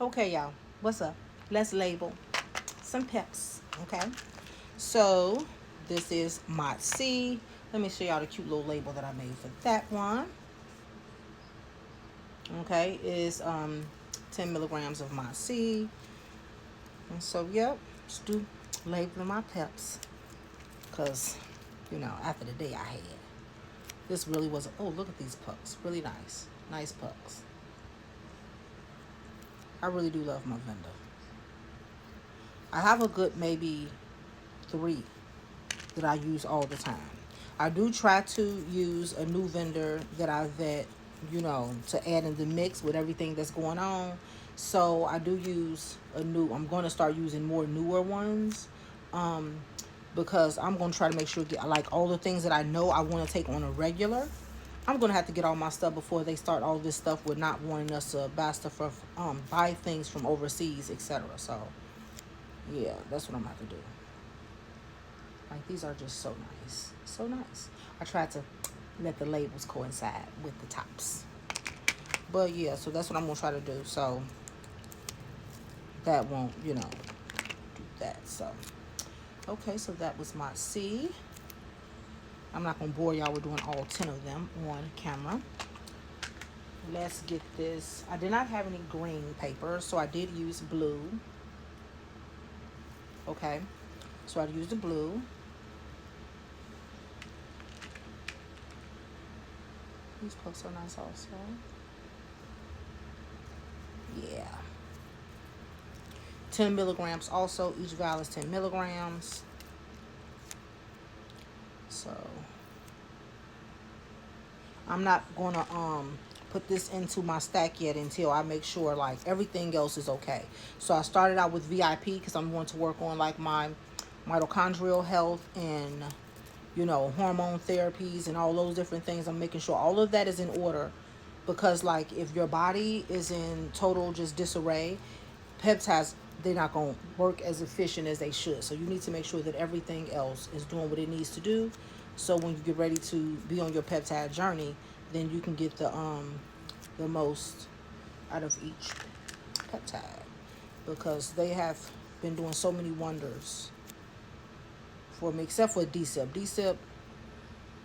Okay, y'all, what's up? Let's label some peps, okay? So, this is Mod C. Let me show y'all the cute little label that I made for that one. Okay, is 10 milligrams of Mod C. And so, yep, just do labeling my peps. Because, after the day I had, this really was, oh, look at these pucks. Really nice. Nice pucks. I really do love my vendor. I have a good maybe 3 that I use all the time. I do try to use a new vendor that I vet, to add in the mix with everything that's going on. So I do use I'm going to start using more newer ones, um, because I'm going to try to make sure get like all the things that I know I want to take on a regular. I'm going to have to get all my stuff before they start all this stuff with not wanting us to buy stuff from, buy things from overseas, etc. So yeah, that's what I'm going to have to do. Like, these are just so nice. So nice. I tried to let the labels coincide with the tops. But yeah, so that's what I'm going to try to do. So that won't, do that. So, okay, so that was my C. I'm not going to bore y'all with doing all 10 of them on camera. Let's get this. I did not have any green paper, so I did use blue. Okay, so I used the blue. These puffs are nice also. Yeah. 10 milligrams also. Each vial is 10 milligrams. So I'm not gonna put this into my stack yet until I make sure like everything else is okay. So I started out with VIP because I'm going to work on like my mitochondrial health and hormone therapies and all those different things. I'm making sure all of that is in order, because like if your body is in total just disarray, peptides, they're not going to work as efficient as they should. So you need to make sure that everything else is doing what it needs to do. So when you get ready to be on your peptide journey, then you can get the most out of each peptide, because they have been doing so many wonders for me, except for D-Sip. D-Sip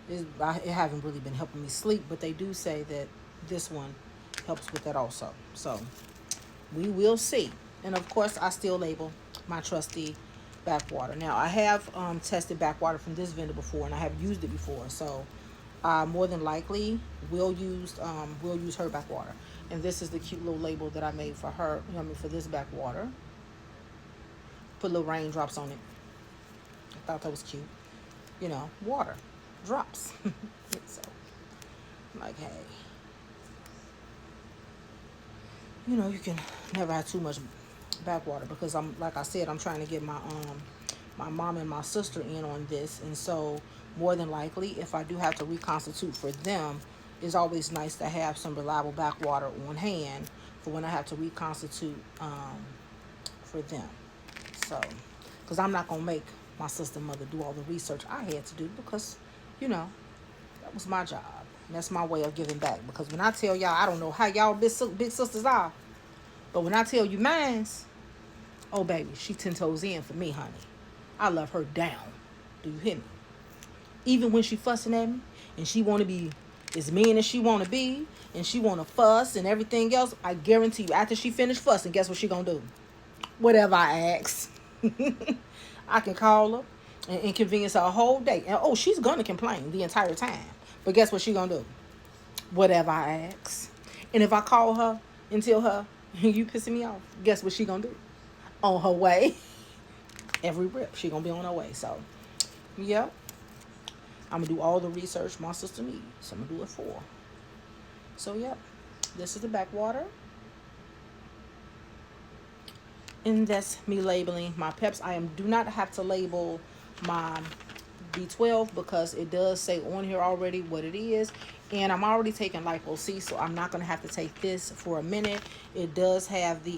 it haven't really been helping me sleep, but they do say that this one helps with that also. So we will see. And of course, I still label my trusty backwater. Now, I have tested backwater from this vendor before, and I have used it before. So, more than likely, we'll use her backwater. And this is the cute little label that I made for her. For this backwater. Put little raindrops on it. I thought that was cute. Water drops. So, like, hey, you can never have too much backwater, because I'm, like I said, I'm trying to get my mom and my sister in on this. And so more than likely, if I do have to reconstitute for them, it's always nice to have some reliable backwater on hand for when I have to reconstitute for them. So, because I'm not going to make my sister and mother do all the research I had to do, because that was my job. And that's my way of giving back. Because when I tell y'all, I don't know how y'all big sisters are, but when I tell you mine's, oh baby, she 10 toes in for me, honey. I love her down. Do you hear me? Even when she fussing at me and she want to be as mean as she want to be, and she want to fuss and everything else, I guarantee you, after she finish fussing, guess what she gonna do? Whatever I ask. I can call her and inconvenience her a whole day. And oh, she's gonna complain the entire time. But guess what she gonna do? Whatever I ask. And if I call her and tell her, you pissing me off, guess what she gonna do? On her way. Every rip, she gonna be on her way. So, yep. I'm gonna do all the research my sister needs. So I'm gonna do it for her. So, yep. This is the backwater. And that's me labeling my peps. Do not have to label my B12, because it does say on here already what it is. And I'm already taking Lipo C, so I'm not going to have to take this for a minute. It does have the,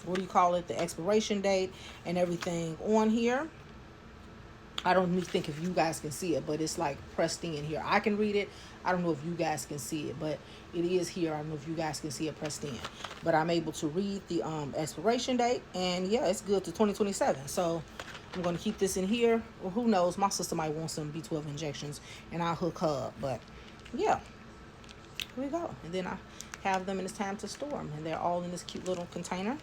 what do you call it, the expiration date and everything on here. I don't even think if you guys can see it, but it's like pressed in here. I can read it. I don't know if you guys can see it, but it is here. I don't know if you guys can see it pressed in. But I'm able to read the expiration date, and yeah, it's good to 2027. So I'm going to keep this in here. Well, who knows? My sister might want some B12 injections, and I'll hook her up. But yeah, here we go. And then I have them, and it's time to store them. And they're all in this cute little container.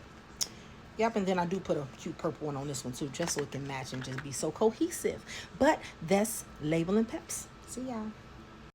Yep, and then I do put a cute purple one on this one too, just so it can match and just be so cohesive. But that's labeling peps. See y'all.